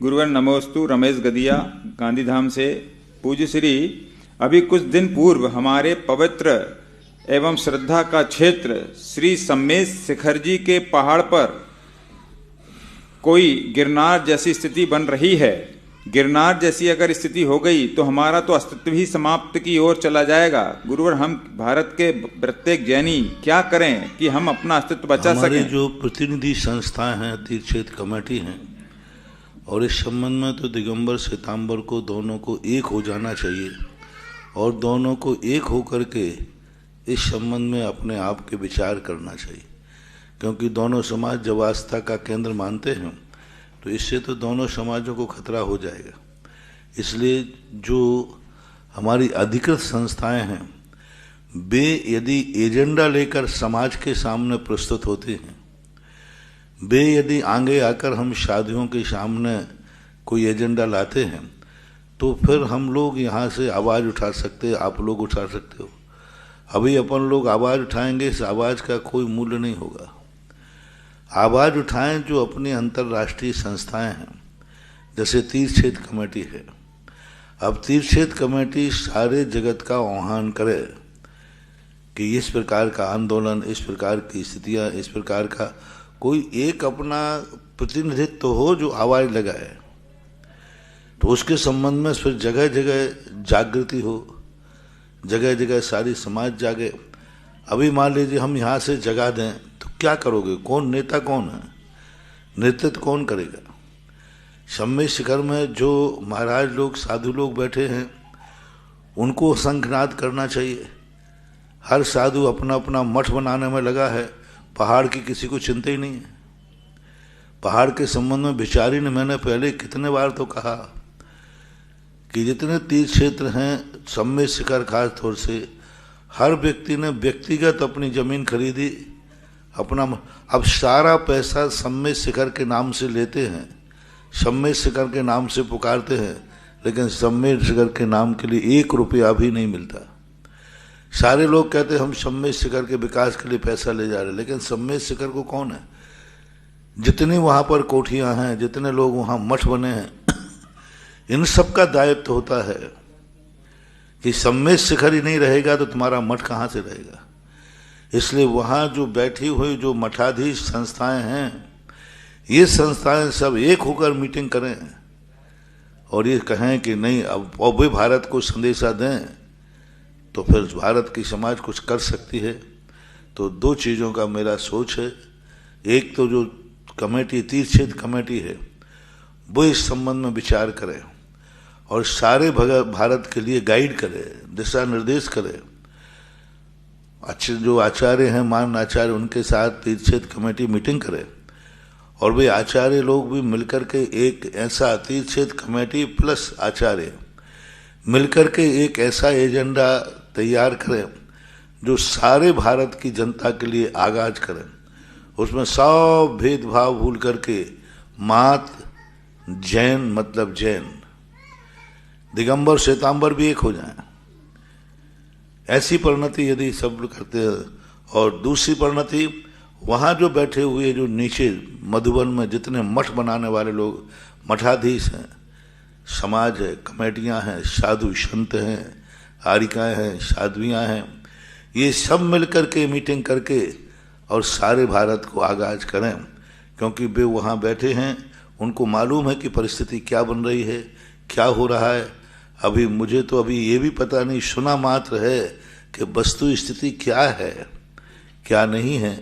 गुरुवर नमोस्तु। रमेश गदिया, गांधीधाम से। पूज्य श्री, अभी कुछ दिन पूर्व हमारे पवित्र एवं श्रद्धा का क्षेत्र श्री सम्मेश शिखर जी के पहाड़ पर कोई गिरनार जैसी स्थिति बन रही है। गिरनार जैसी अगर स्थिति हो गई तो हमारा तो अस्तित्व ही समाप्त की ओर चला जाएगा। गुरुवर, हम भारत के प्रत्येक जैनी क्या करें कि हम अपना अस्तित्व बचा सकें? हमारी जो प्रतिनिधि संस्थाएं हैं, तीर्थ क्षेत्र कमेटी हैं, और इस संबंध में तो दिगंबर श्वेतांबर को दोनों को एक हो जाना चाहिए और दोनों को एक होकर के इस संबंध में अपने आप के विचार करना चाहिए, क्योंकि दोनों समाज जब आस्था का केंद्र मानते हैं तो इससे तो दोनों समाजों को खतरा हो जाएगा। इसलिए जो हमारी अधिकृत संस्थाएं हैं वे यदि एजेंडा लेकर समाज के सामने प्रस्तुत होते हैं, वे यदि आगे आकर हम साधुओं के सामने कोई एजेंडा लाते हैं तो फिर हम लोग यहाँ से आवाज़ उठा सकते हैं, आप लोग उठा सकते हो। अभी अपन लोग आवाज़ उठाएंगे, इस आवाज़ का कोई मूल्य नहीं होगा। आवाज़ उठाएं जो अपनी अंतर्राष्ट्रीय संस्थाएं हैं, जैसे तीर्थ क्षेत्र कमेटी है। अब तीर्थ क्षेत्र कमेटी सारे जगत का आह्वान करे कि इस प्रकार का आंदोलन, इस प्रकार की स्थितियाँ, इस प्रकार का कोई एक अपना प्रतिनिधित्व तो हो जो आवाज़ लगाए, तो उसके संबंध में फिर जगह जगह जागृति हो, जगह जगह सारी समाज जागे। अभी मान लीजिए हम यहाँ से जगा दें तो क्या करोगे? कौन नेता कौन है? नेतृत्व कौन करेगा? सम्मेश शिखर में जो महाराज लोग, साधु लोग बैठे हैं उनको शंखनाद करना चाहिए। हर साधु अपना अपना मठ बनाने में लगा है, पहाड़ की किसी को चिंता ही नहीं है। पहाड़ के संबंध में विचारी ने, मैंने पहले कितने बार तो कहा कि जितने तीर्थ क्षेत्र हैं सम्मेश शिखर खास तौर से, हर व्यक्ति ने व्यक्तिगत अपनी जमीन खरीदी, अपना अब सारा पैसा सम्मेश शिखर के नाम से लेते हैं, सम्मेश शिखर के नाम से पुकारते हैं, लेकिन सम्मेश शिखर के नाम के लिए 1 रुपया भी नहीं मिलता। सारे लोग कहते हैं हम सम्मेश शिखर के विकास के लिए पैसा ले जा रहे हैं, लेकिन सम्मेश शिखर को कौन है? जितनी वहाँ पर कोठियाँ हैं, जितने लोग वहाँ मठ बने हैं, इन सब का दायित्व होता है कि सम्मेश शिखर ही नहीं रहेगा तो तुम्हारा मठ कहाँ से रहेगा। इसलिए वहाँ जो बैठी हुई जो मठाधीश संस्थाएं हैं, ये संस्थाएं सब एक होकर मीटिंग करें और ये कहें कि नहीं, अब भी भारत को संदेशा दें तो फिर भारत की समाज कुछ कर सकती है। तो 2 चीज़ों का मेरा सोच है। एक तो जो कमेटी, तीर्थ क्षेत्र कमेटी है, वो इस संबंध में विचार करें और सारे भारत के लिए गाइड करे, दिशा निर्देश करे। अच्छे जो आचार्य हैं, मान आचार्य, उनके साथ तीर्थ क्षेत्र कमेटी मीटिंग करे और वे आचार्य लोग भी मिलकर के एक ऐसा तीर्थ क्षेत्र कमेटी प्लस आचार्य मिलकर के एक ऐसा एजेंडा तैयार करें जो सारे भारत की जनता के लिए आगाज करें। उसमें सब भेदभाव भूल करके मात जैन मतलब जैन, दिगंबर श्वेतांबर भी एक हो जाए, ऐसी परिणति यदि सब लोग करते हैं। और दूसरी परिणति, वहाँ जो बैठे हुए जो नीचे मधुबन में जितने मठ बनाने वाले लोग, मठाधीश हैं, समाज है, कमेटियाँ हैं, साधु संत हैं, आरिकाएँ हैं, साध्वियाँ हैं, ये सब मिल करके मीटिंग करके और सारे भारत को आगाज करें, क्योंकि वे वहाँ बैठे हैं, उनको मालूम है कि परिस्थिति क्या बन रही है, क्या हो रहा है। अभी मुझे तो अभी ये भी पता नहीं, सुना मात्र है कि वस्तु स्थिति क्या है, क्या नहीं है।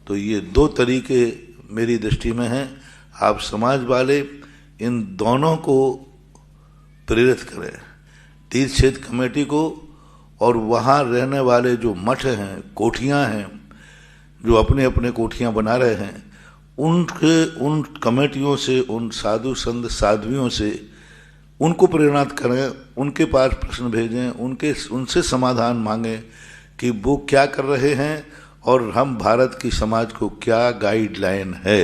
तो ये 2 तरीके मेरी दृष्टि में हैं। आप समाज वाले इन दोनों को प्रेरित करें, तीर्थ क्षेत्र कमेटी को और वहाँ रहने वाले जो मठ हैं, कोठियाँ हैं, जो अपने अपने कोठियाँ बना रहे हैं, उन कमेटियों से, उन साधु संत साध्वियों से उनको प्रेरणा करें, उनके पास प्रश्न भेजें, उनसे समाधान मांगें कि वो क्या कर रहे हैं और हम भारत की समाज को क्या गाइडलाइन है।